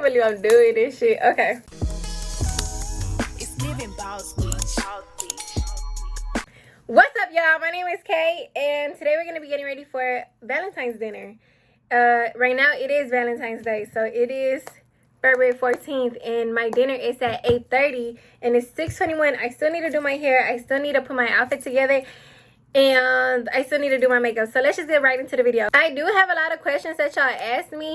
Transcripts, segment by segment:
can't believe I'm doing this shit. Okay. It's giving boss beach. What's up, y'all? My name is Kay, and today we're going to be getting ready for Valentine's dinner. Right now, it is Valentine's Day, so it is February 14th, and my dinner is at 8:30, and it's 6:21. I still need to do my hair. I still need to put my outfit together, and I still need to do my makeup. So let's just get right into the video. I do have a lot of questions that y'all asked me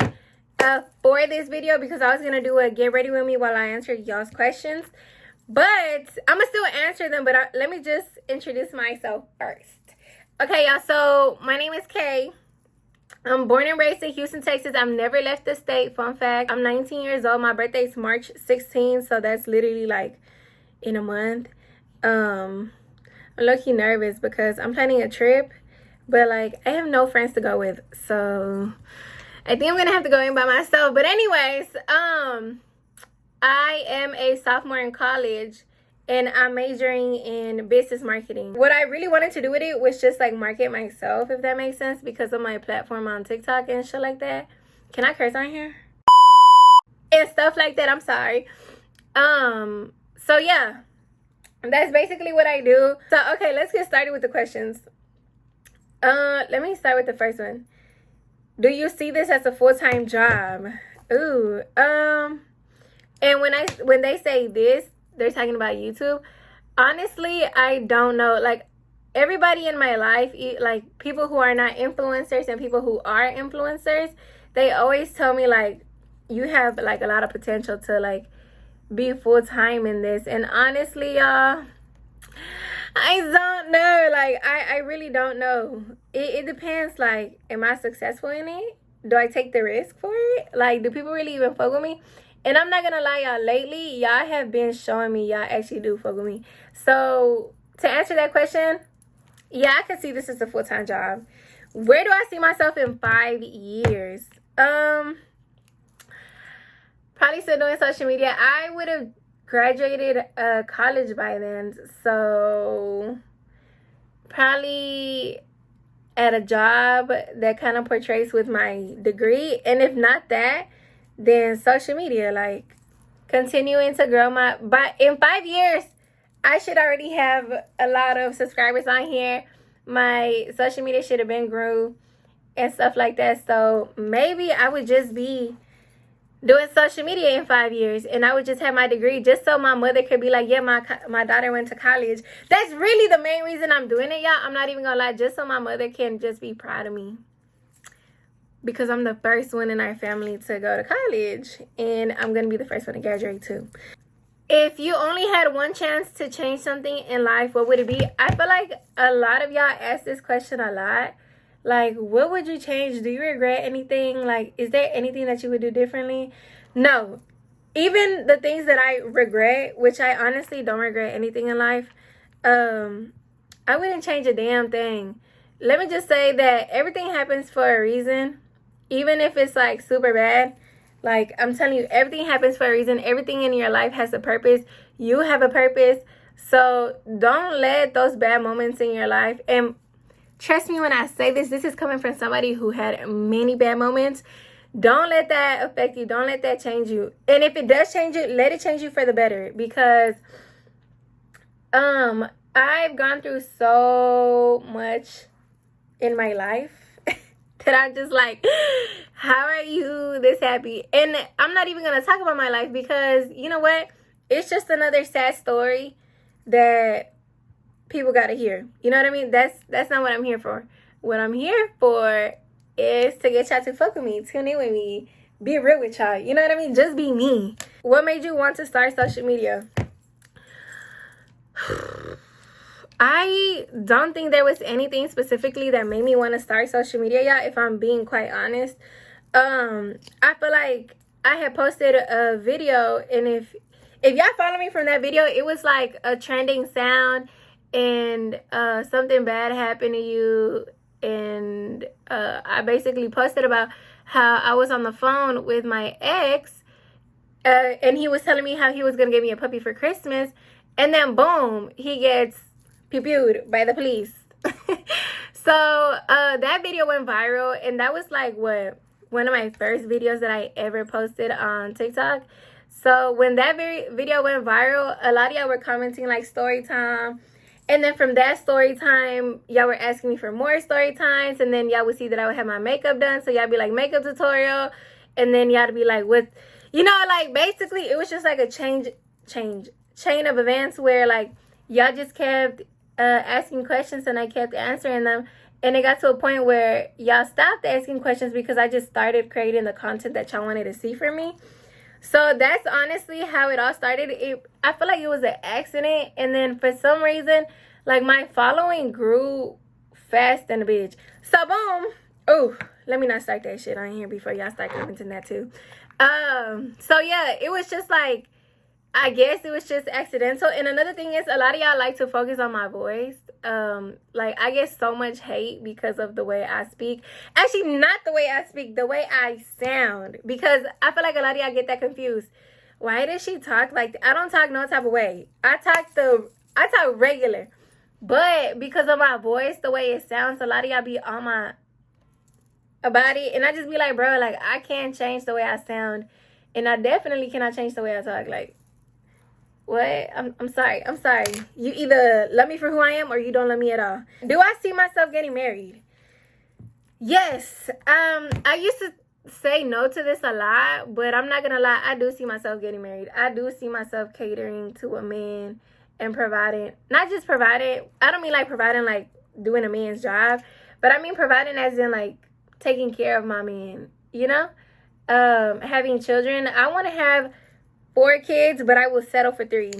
for this video, because I was going to do a get ready with me while I answer y'all's questions. But I'm going to still answer them, but let me just introduce myself first. Okay, y'all, so my name is Kay. I'm born and raised in Houston, Texas. I've never left the state. Fun fact, I'm 19 years old. My birthday is March 16th, so that's literally like in a month. I'm low-key nervous because I'm planning a trip, but like I have no friends to go with, so I think I'm going to have to go in by myself. But anyways, I am a sophomore in college, and I'm majoring in business marketing. What I really wanted to do with it was just like market myself, if that makes sense, because of my platform on TikTok and shit like that. Can I curse on here? And stuff like that. I'm sorry. So yeah, that's basically what I do. So okay, let's get started with the questions. Let me start with the first one. Do you see this as a full-time job? Ooh, and when they say this, they're talking about YouTube. Honestly, I don't know. Like, everybody in my life, like people who are not influencers and people who are influencers, they always tell me like, you have like a lot of potential to like be full-time in this. And honestly, y'all, I don't know. Like, I really don't know. It depends. Like, am I successful in it? Do I take the risk for it? Like, do people really even fuck with me? And I'm not gonna lie, y'all, lately, y'all have been showing me y'all actually do fuck with me. So, to answer that question, yeah, I can see this as a full-time job. Where do I see myself in 5 years? Probably still doing social media. I would have graduated college by then. So, probably at a job that kind of portrays with my degree. And if not that, then social media, like continuing to grow but in 5 years, I should already have a lot of subscribers on here. My social media should have been grew and stuff like that. So maybe I would just be doing social media in 5 years, and I would just have my degree just so my mother could be like, yeah, my daughter went to college. That's really the main reason I'm doing it, y'all. I'm not even gonna lie, just so my mother can just be proud of me, because I'm the first one in our family to go to college, and I'm going to be the first one to graduate too. If you only had one chance to change something in life, what would it be? I feel like a lot of y'all ask this question a lot. Like, what would you change? Do you regret anything? Like, is there anything that you would do differently? No. Even the things that I regret, which I honestly don't regret anything in life, I wouldn't change a damn thing. Let me just say that everything happens for a reason. Even if it's like super bad, like I'm telling you, everything happens for a reason. Everything in your life has a purpose. You have a purpose. So don't let those bad moments in your life, and trust me when I say this, this is coming from somebody who had many bad moments. Don't let that affect you. Don't let that change you. And if it does change you, let it change you for the better, because I've gone through so much in my life that I'm just like, how are you this happy? And I'm not even going to talk about my life, because you know what? It's just another sad story that people got to hear. You know what I mean? That's not what I'm here for. What I'm here for is to get y'all to fuck with me, tune in with me, be real with y'all. You know what I mean? Just be me. What made you want to start social media? I don't think there was anything specifically that made me want to start social media, y'all, if I'm being quite honest. I feel like I had posted a video, and if y'all follow me from that video, it was like a trending sound, and something bad happened to you, and I basically posted about how I was on the phone with my ex, and he was telling me how he was going to give me a puppy for Christmas, and then boom, he gets pew-pewed by the police. So that video went viral, and that was like, what, one of my first videos that I ever posted on TikTok. So when that video went viral, a lot of y'all were commenting like story time. And then from that story time, y'all were asking me for more story times. And then y'all would see that I would have my makeup done. So y'all be like, makeup tutorial. And then y'all would be like, what? You know, like basically it was just like a chain of events where like y'all just kept asking questions and I kept answering them. And it got to a point where y'all stopped asking questions because I just started creating the content that y'all wanted to see from me. So that's honestly how it all started. I feel like it was an accident. And then for some reason, like my following grew fast and a bitch. So boom. Oh, let me not start that shit on here before y'all start commenting that too. So yeah, it was just like, I guess it was just accidental. And another thing is, a lot of y'all like to focus on my voice. Like I get so much hate because of the way I speak. Actually, not the way I speak, the way I sound. Because I feel like a lot of y'all get that confused. Why does she talk like that? I don't talk no type of way. I talk regular. But because of my voice, the way it sounds, a lot of y'all be on my about it. And I just be like, bro, like I can't change the way I sound. And I definitely cannot change the way I talk. Like, what? I'm sorry. You either love me for who I am or you don't love me at all. Do I see myself getting married? Yes. I used to say no to this a lot, but I'm not gonna lie, I do see myself getting married. I do see myself catering to a man and providing, not just providing, I don't mean like providing like doing a man's job, but I mean providing as in like taking care of my man, you know? Having children. I want to have 4 kids, but I will settle for 3.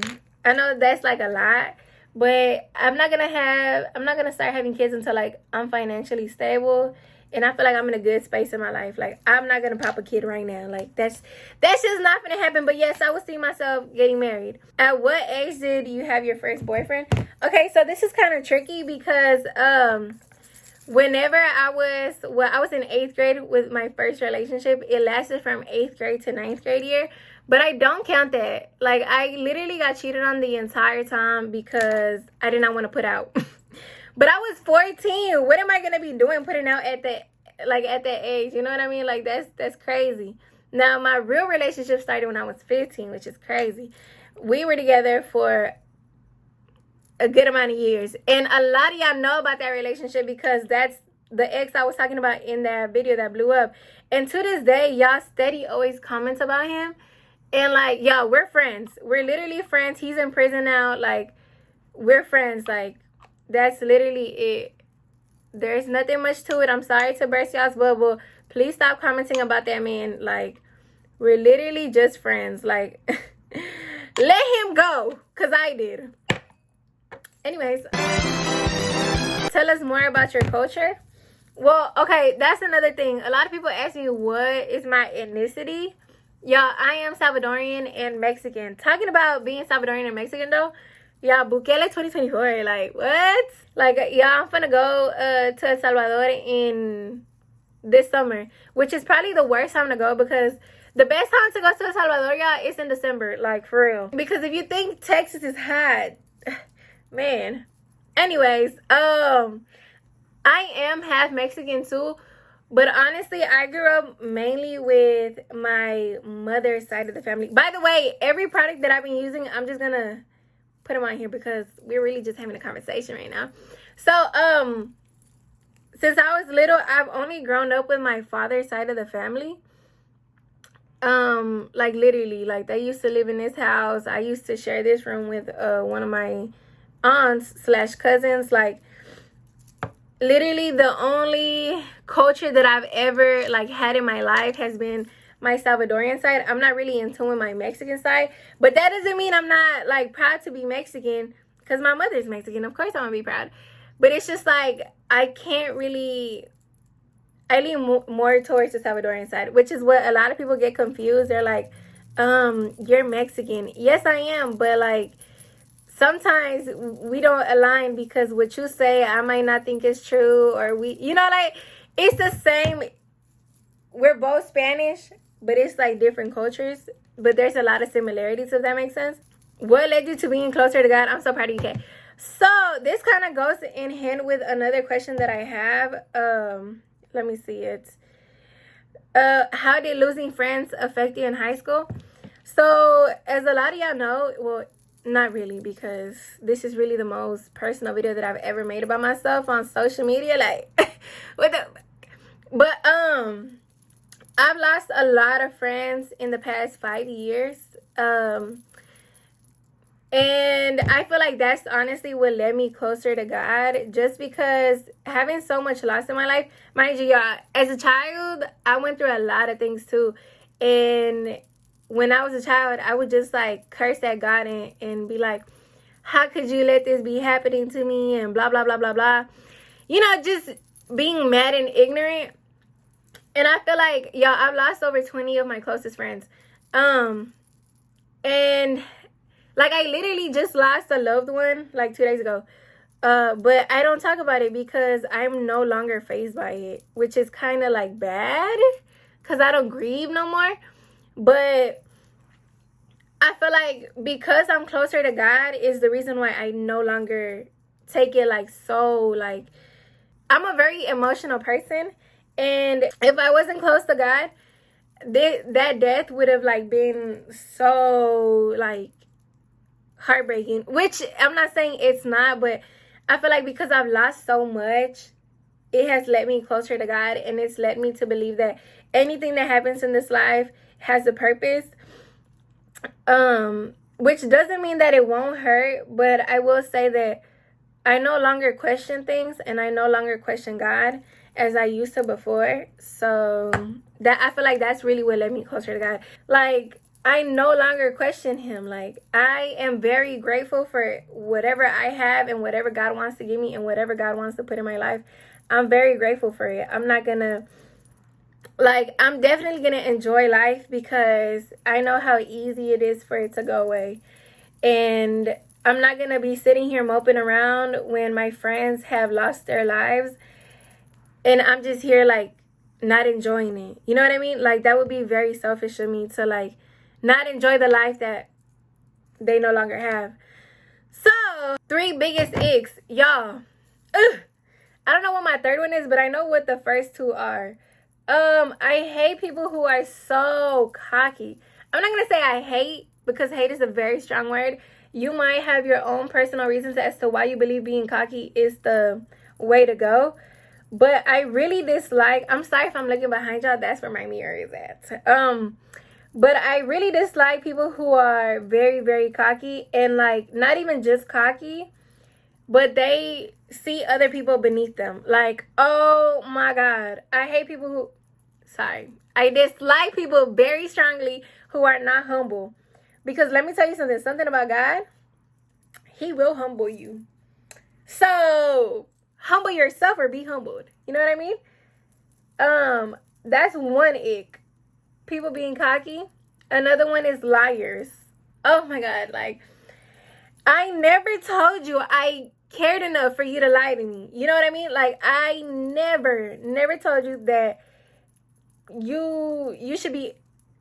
I know that's like a lot, but I'm not gonna start having kids until like I'm financially stable and I feel like I'm in a good space in my life. Like I'm not gonna pop a kid right now. Like that's just not gonna happen. But yes, I would see myself getting married. At what age did you have your first boyfriend? Okay, so this is kind of tricky because whenever I was in 8th grade with my first relationship. It lasted from 8th grade to 9th grade year. But I don't count that. Like, I literally got cheated on the entire time because I did not want to put out. But I was 14. What am I going to be doing putting out at that age? You know what I mean? Like, that's crazy. Now, my real relationship started when I was 15, which is crazy. We were together for a good amount of years. And a lot of y'all know about that relationship because that's the ex I was talking about in that video that blew up. And to this day, y'all steady always comment about him. And like, y'all, we're friends. We're literally friends. He's in prison now. Like, we're friends. Like, that's literally it. There's nothing much to it. I'm sorry to burst y'all's bubble. Please stop commenting about that man. Like, we're literally just friends. Like, let him go. Because I did. Anyways, tell us more about your culture. Well, okay, that's another thing. A lot of people ask me what is my ethnicity. Y'all, I am Salvadorian and Mexican. Talking about being Salvadorian and Mexican though, y'all, Bukele 2024, like what? Like, y'all, I'm finna go to El Salvador in this summer, which is probably the worst time to go because the best time to go to El Salvador, y'all, is in December, like for real. Because if you think Texas is hot, man. Anyways, I am half Mexican too. But honestly, I grew up mainly with my mother's side of the family. By the way, every product that I've been using, I'm just gonna put them on here because we're really just having a conversation right now. So, since I was little, I've only grown up with my father's side of the family. Like literally, like they used to live in this house. I used to share this room with one of my aunts/cousins. Like, literally the only culture that I've ever like had in my life has been my Salvadorian side. I'm not really in tune with my Mexican side, but that doesn't mean I'm not like proud to be Mexican because my mother's Mexican. Of course I'm gonna be proud, but it's just like I lean more towards the Salvadorian side, which is what a lot of people get confused. They're like, you're Mexican. Yes, I am, but like sometimes we don't align because what you say, I might not think is true, or you know, like, it's the same. We're both Spanish, but it's like different cultures, but there's a lot of similarities, if that makes sense. What led you to being closer to God? I'm so proud of you, Kay. So this kind of goes in hand with another question that I have. Let me see it. How did losing friends affect you in high school? So, as a lot of y'all know, well, not really, because this is really the most personal video that I've ever made about myself on social media. Like, what the... But, I've lost a lot of friends in the past 5 years. And I feel like that's honestly what led me closer to God, just because having so much loss in my life. Mind you, y'all, as a child, I went through a lot of things too. And when I was a child, I would just like curse at God and be like, how could you let this be happening to me? And blah, blah, blah, blah, blah. You know, just being mad and ignorant. And I feel like, y'all, I've lost over 20 of my closest friends. And like, I literally just lost a loved one like 2 days ago. But I don't talk about it because I'm no longer fazed by it, which is kind of like bad because I don't grieve no more. But I feel like because I'm closer to God is the reason why I no longer take it like so, like, I'm a very emotional person. And if I wasn't close to God, that death would have like been so like heartbreaking, which I'm not saying it's not, but I feel like because I've lost so much, it has led me closer to God, and it's led me to believe that anything that happens in this life has a purpose. Which doesn't mean that it won't hurt, but I will say that I no longer question things, and I no longer question God as I used to before. So that, I feel like that's really what led me closer to God. Like, I no longer question him. Like, I am very grateful for whatever I have and whatever God wants to give me and whatever God wants to put in my life. I'm very grateful for it. I'm not gonna, like, I'm definitely gonna enjoy life because I know how easy it is for it to go away. And I'm not gonna be sitting here moping around when my friends have lost their lives and I'm just here like not enjoying it. You know what I mean? Like, that would be very selfish of me to like not enjoy the life that they no longer have. So, 3 biggest icks, y'all. I don't know what my third one is, but I know what the first 2 are. I hate people who are so cocky. I'm not gonna say I hate, because hate is a very strong word. You might have your own personal reasons as to why you believe being cocky is the way to go. But I really dislike, I'm sorry if I'm looking behind y'all, that's where my mirror is at. But I really dislike people who are very, very cocky, and like not even just cocky, but they see other people beneath them. Like, oh my God, I hate people who, I dislike people very strongly who are not humble. Because let me tell you something about God, he will humble you. So humble yourself or be humbled. You know what I mean? That's one ick. People being cocky. Another one is liars. Oh my God, like, I never told you I cared enough for you to lie to me. You know what I mean? Like, I never told you that you should be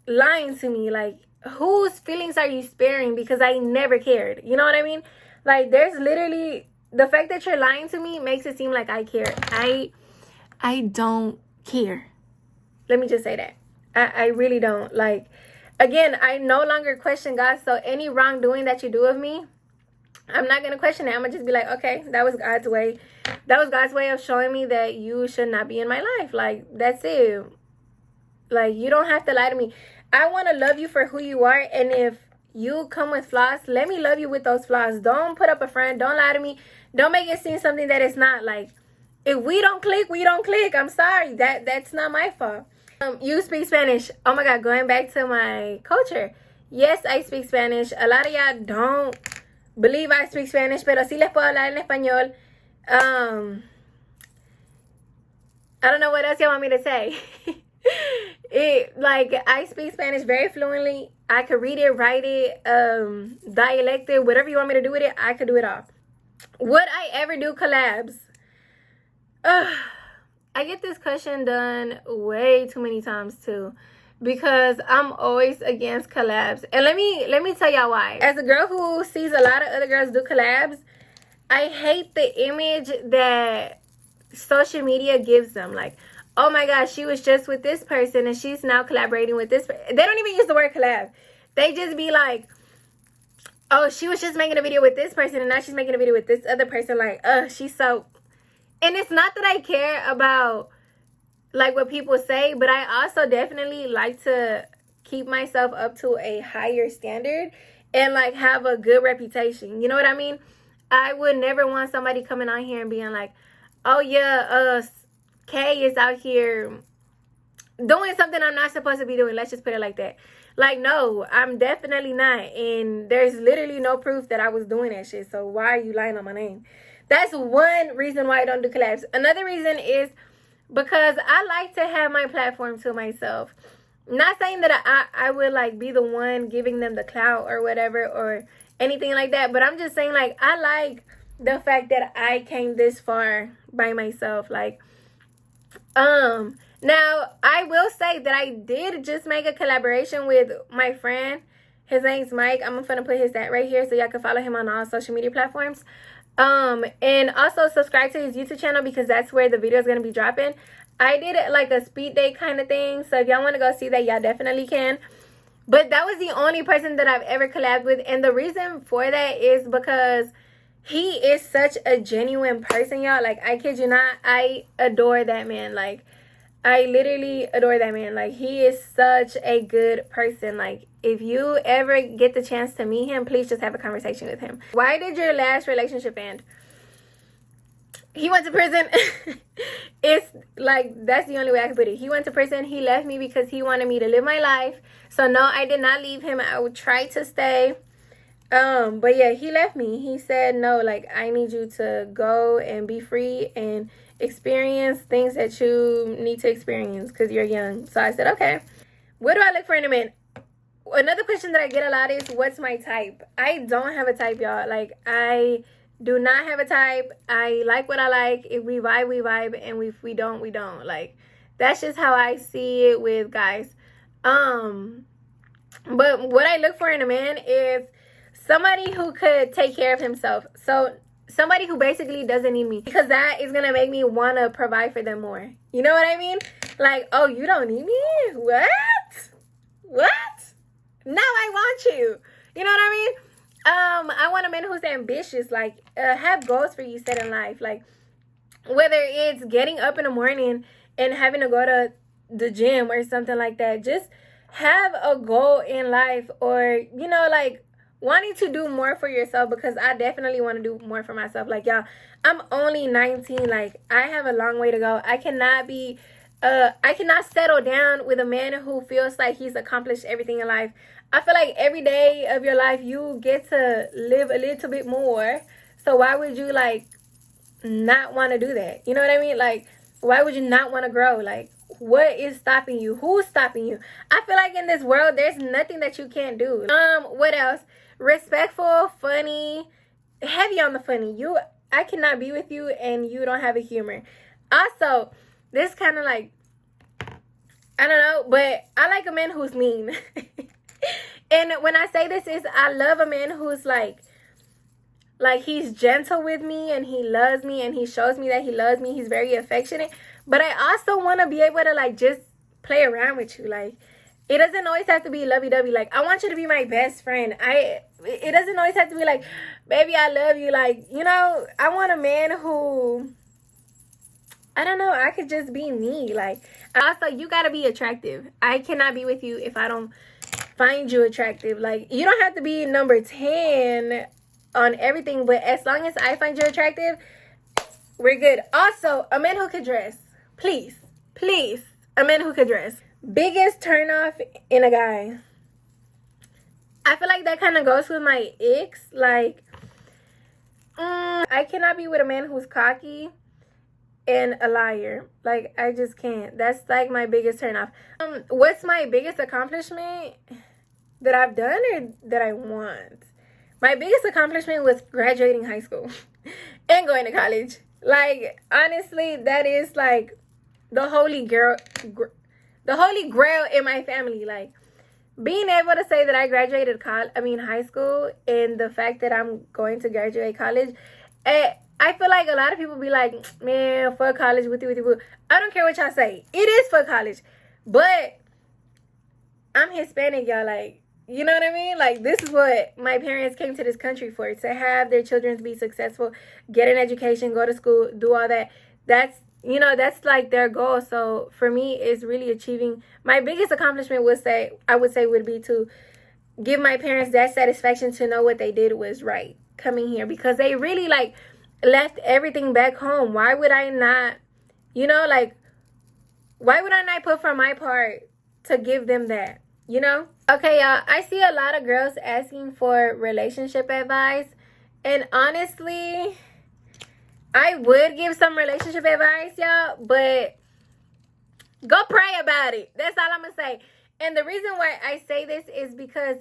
lying to me. Like, whose feelings are you sparing? Because I never cared. You know what I mean? Like, there's literally, the fact that you're lying to me makes it seem like I care. I don't care. Let me just say that. I really don't. Like, again, I no longer question God. So any wrongdoing that you do of me, I'm not going to question it. I'm going to just be like, okay, that was God's way. That was God's way of showing me that you should not be in my life. Like, that's it. Like, you don't have to lie to me. I want to love you for who you are. And if you come with flaws, let me love you with those flaws. Don't put up a front. Don't lie to me. Don't make it seem something that it's not. Like, if we don't click, we don't click. I'm sorry. That's not my fault. You speak Spanish. Oh my God, going back to my culture. Yes, I speak Spanish. A lot of y'all don't believe I speak Spanish, pero sí les puedo hablar en español. I don't know what else you want me to say. Like, I speak Spanish very fluently. I could read it, write it, dialect it, whatever you want me to do with it, I could do it all. Would I ever do collabs? I get this question done way too many times too, because I'm always against collabs. And let me tell y'all why. As a girl who sees a lot of other girls do collabs, I hate the image that social media gives them. Like, oh my gosh, she was just with this person and she's now collaborating with this. They don't even use the word collab. They just be like, oh, she was just making a video with this person and now she's making a video with this other person. Like, she's so... And it's not that I care about, like, what people say, but I also definitely like to keep myself up to a higher standard and, like, have a good reputation. You know what I mean? I would never want somebody coming on here and being like, oh, yeah, Kay is out here doing something I'm not supposed to be doing. Let's just put it like that. Like, no, I'm definitely not. And there's literally no proof that I was doing that shit. So why are you lying on my name? That's one reason why I don't do collabs. Another reason is because I like to have my platform to myself. Not saying that I would, like, be the one giving them the clout or whatever or anything like that. But I'm just saying, like, I like the fact that I came this far by myself. Like, now, I will say that I did just make a collaboration with my friend. His name's Mike. I'm going to put his at right here so y'all can follow him on all social media platforms. And also subscribe to his YouTube channel because that's where the video is going to be dropping. I did it like a speed date kind of thing. So if y'all want to go see that, y'all definitely can. But that was the only person that I've ever collabed with. And the reason for that is because he is such a genuine person, y'all. Like, I kid you not, I adore that man. Like, I literally adore that man. Like, he is such a good person. Like, if you ever get the chance to meet him, please just have a conversation with him. Why did your last relationship end? He went to prison. It's like, that's the only way I can put it. He went to prison. He left me because he wanted me to live my life. So no, I did not leave him. I would try to stay. But yeah, he left me. He said, no, like, I need you to go and be free and experience things that you need to experience because you're young. So I said, okay. What do I look for in a man? Another question that I get a lot is, what's my type? I don't have a type, y'all. Like, I do not have a type. I like what I like. If we vibe, we vibe. And if we don't, we don't. Like, that's just how I see it with guys. But what I look for in a man is somebody who could take care of himself. So somebody who basically doesn't need me, because that is gonna make me want to provide for them more. You know what I mean? Like, oh, you don't need me? What? Now I want you. You know what I mean? I want a man who's ambitious. Like, have goals for you set in life. Like, whether it's getting up in the morning and having to go to the gym or something like that, just have a goal in life. Or, you know, like, wanting to do more for yourself, because I definitely want to do more for myself. Like, y'all, I'm only 19. Like, I have a long way to go. I cannot settle down with a man who feels like he's accomplished everything in life. I feel like every day of your life you get to live a little bit more. So why would you, like, not want to do that? You know what I mean? Like, why would you not want to grow? Like, what is stopping you? Who's stopping you? I feel like in this world there's nothing that you can't do. What else? Respectful, funny, heavy on the funny. I cannot be with you and you don't have a humor. Also, this kind of like, I don't know, but I like a man who's mean. And when I say this is, I love a man who's like he's gentle with me and he loves me and he shows me that he loves me. He's very affectionate. But I also want to be able to, like, just play around with you. Like, it doesn't always have to be lovey-dovey. Like, I want you to be my best friend. It doesn't always have to be like, baby, I love you. Like, you know, I want a man who, I don't know, I could just be me. Like, also, you got to be attractive. I cannot be with you if I don't find you attractive. Like, you don't have to be number 10 on everything, but as long as I find you attractive, we're good. Also, a man who could dress. Please, a man who could dress. Biggest turnoff in a guy. I feel like that kind of goes with my icks. Like, I cannot be with a man who's cocky and a liar. Like, I just can't. That's like my biggest turnoff. What's my biggest accomplishment that I've done or that I want? My biggest accomplishment was graduating high school and going to college. Like, honestly, that is like the holy grail in my family. Like, being able to say that I graduated high school, and the fact that I'm going to graduate college, I feel like a lot of people be like, man, for college, with you. I don't care what y'all say. It is for college. But I'm Hispanic, y'all. Like, you know what I mean? Like, this is what my parents came to this country for. To have their children be successful, get an education, go to school, do all that. That's, you know, that's like their goal. So for me, it's really achieving. My biggest accomplishment would be to give my parents that satisfaction to know what they did was right coming here, because they really like left everything back home. Why would I not, you know, like, why would I not put for my part to give them that, you know? Okay, y'all, I see a lot of girls asking for relationship advice, and honestly, I would give some relationship advice, y'all, but go pray about it. That's all I'm gonna say. And the reason why I say this is because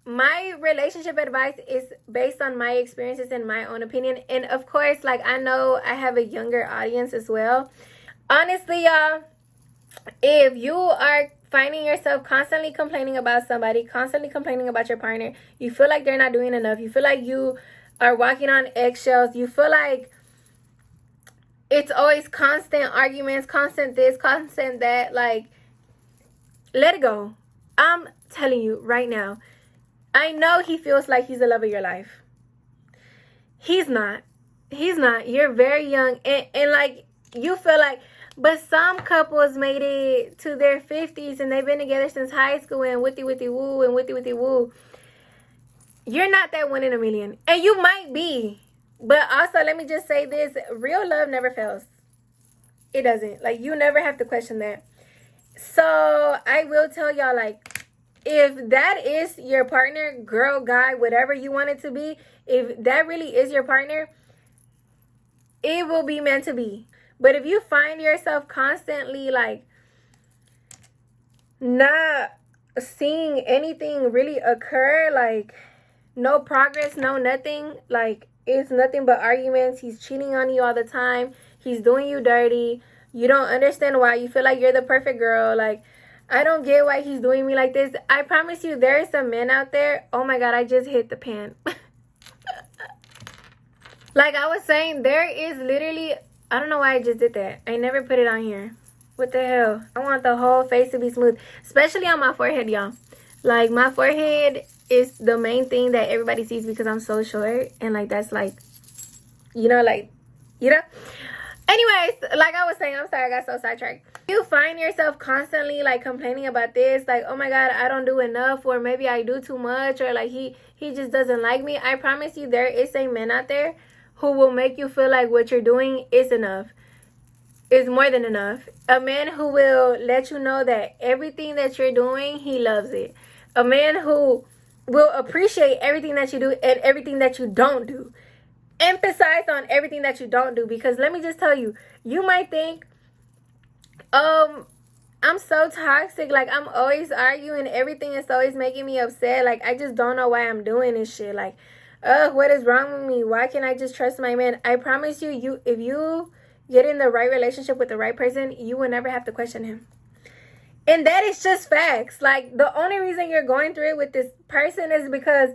my relationship advice is based on my experiences and my own opinion. And of course, like, I know I have a younger audience as well. Honestly, y'all, if you are finding yourself constantly complaining about somebody, constantly complaining about your partner, you feel like they're not doing enough, you feel like you are walking on eggshells, you feel like it's always constant arguments, constant this, constant that, like, let it go. I'm telling you right now, I know he feels like he's the love of your life. He's not. He's not. You're very young, and like, you feel like, but some couples made it to their 50s and they've been together since high school and witty woo and witty woo. You're not that one in a million. And you might be. But also, let me just say this. Real love never fails. It doesn't. Like, you never have to question that. So, I will tell y'all, like, if that is your partner, girl, guy, whatever you want it to be, if that really is your partner, it will be meant to be. But if you find yourself constantly, like, not seeing anything really occur, like, no progress, no nothing, like, it's nothing but arguments, he's cheating on you all the time, he's doing you dirty, you don't understand why, you feel like you're the perfect girl, like, I don't get why he's doing me like this. I promise you, there is some men out there, oh my god, I just hit the pan. Like I was saying, there is literally, I don't know why I just did that. I never put it on here. What the hell? I want the whole face to be smooth, especially on my forehead, y'all. Like, my forehead is the main thing that everybody sees because I'm so short, and like, that's like, you know, like, you know. Anyways, like I was saying, I'm sorry, I got so sidetracked. You find yourself constantly like complaining about this, like, oh my god, I don't do enough, or maybe I do too much, or like he just doesn't like me. I promise you, there is a man out there who will make you feel like what you're doing is enough, is more than enough. A man who will let you know that everything that you're doing, he loves it. A man who will appreciate everything that you do and everything that you don't do. Emphasize on everything that you don't do, because let me just tell you, you might think, I'm so toxic, like, I'm always arguing, everything is always making me upset, like, I just don't know why I'm doing this shit, like, what is wrong with me? Why can't I just trust my man? I promise you, if you get in the right relationship with the right person, you will never have to question him. And that is just facts. Like, the only reason you're going through it with this person is because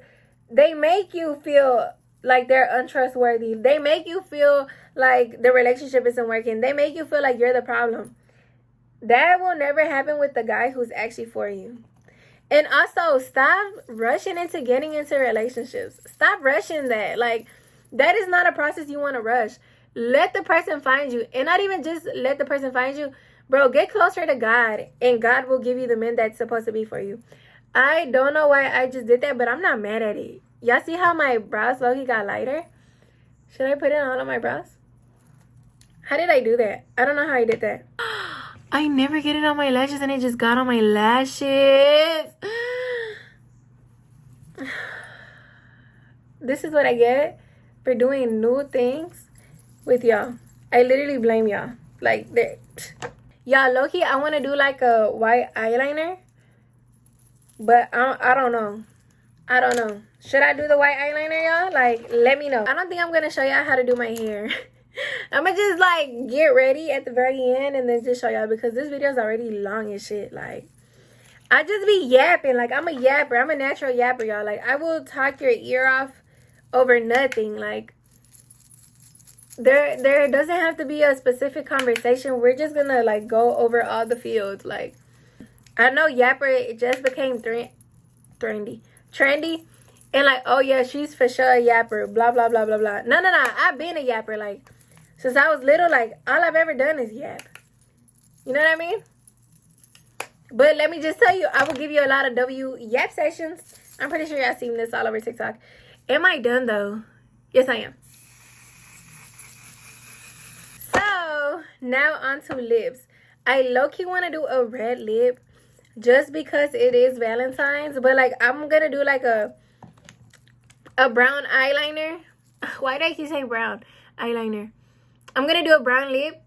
they make you feel like they're untrustworthy. They make you feel like the relationship isn't working. They make you feel like you're the problem. That will never happen with the guy who's actually for you. And also, stop rushing into getting into relationships. Stop rushing that. Like, that is not a process you want to rush. Let the person find you. And not even just let the person find you. Bro, get closer to God, and God will give you the men that's supposed to be for you. I don't know why I just did that, but I'm not mad at it. Y'all see how my brows slowly got lighter? Should I put it on all of my brows? How did I do that? I don't know how I did that. I never get it on my lashes, and it just got on my lashes. This is what I get for doing new things with y'all. I literally blame y'all. Like, y'all, low-key, I want to do like a white eyeliner, but I don't know. I don't know. Should I do the white eyeliner, y'all? Like, let me know. I don't think I'm going to show y'all how to do my hair. I'm going to just, like, get ready at the very end and then just show y'all, because this video is already long as shit. Like, I just be yapping. Like, I'm a yapper. I'm a natural yapper, y'all. Like, I will talk your ear off over nothing. Like, there doesn't have to be a specific conversation. We're just gonna like go over all the fields. Like, I know Yapper, it just became trendy, and like, oh yeah, she's for sure a Yapper, blah blah blah blah blah. No, I've been a Yapper, like, since I was little. Like, all I've ever done is yap. You know what I mean? But let me just tell you, I will give you a lot of yap sessions. I'm pretty sure y'all seen this all over TikTok. Am I done though? Yes, I am. So now on to lips. I low-key want to do a red lip just because it is Valentine's. But like, I'm gonna do like a brown eyeliner. Why do I keep saying brown eyeliner? I'm gonna do a brown lip.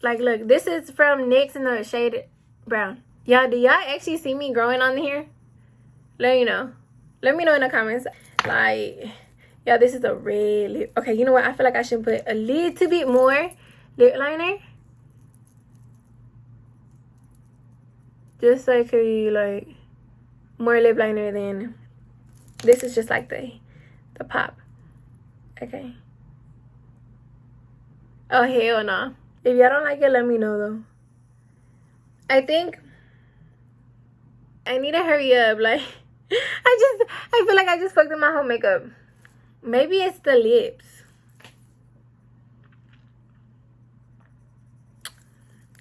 Like, look, this is from NYX in the shade brown. Y'all, do y'all actually see me growing on here? Let me know. Let me know in the comments. Like, yeah, this is a red lip. Okay, you know what? I feel like I should put a little bit more lip liner. Just so it could be like more lip liner than this is just like the pop. Okay. Oh, hell no. If y'all don't like it, let me know though. I think I need to hurry up. Like, I feel like I just fucked up my whole makeup. Maybe it's the lips.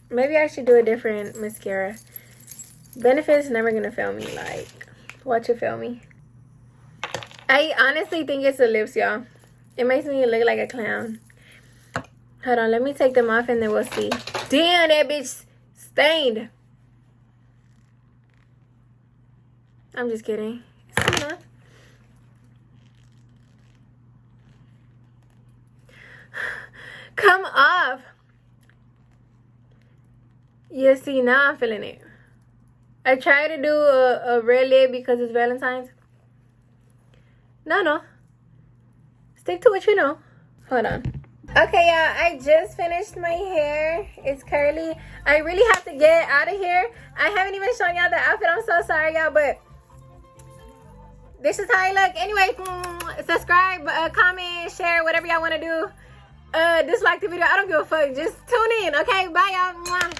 Maybe I should do a different mascara. Benefit's never gonna fail me. Like, watch it fail me. I honestly think it's the lips, y'all. It makes me look like a clown. Hold on, let me take them off and then we'll see. Damn, that bitch stained. I'm just kidding. It's coming off. Come off. Yeah, see, now I'm feeling it. I tried to do a red lip because it's Valentine's. No. Stick to what you know. Hold on. Okay, y'all, I just finished my hair. It's curly. I really have to get out of here. I haven't even shown y'all the outfit. I'm so sorry, y'all, but this is how I look. Anyway, subscribe, comment, share, whatever y'all want to do. Dislike the video. I don't give a fuck. Just tune in, okay? Bye, y'all.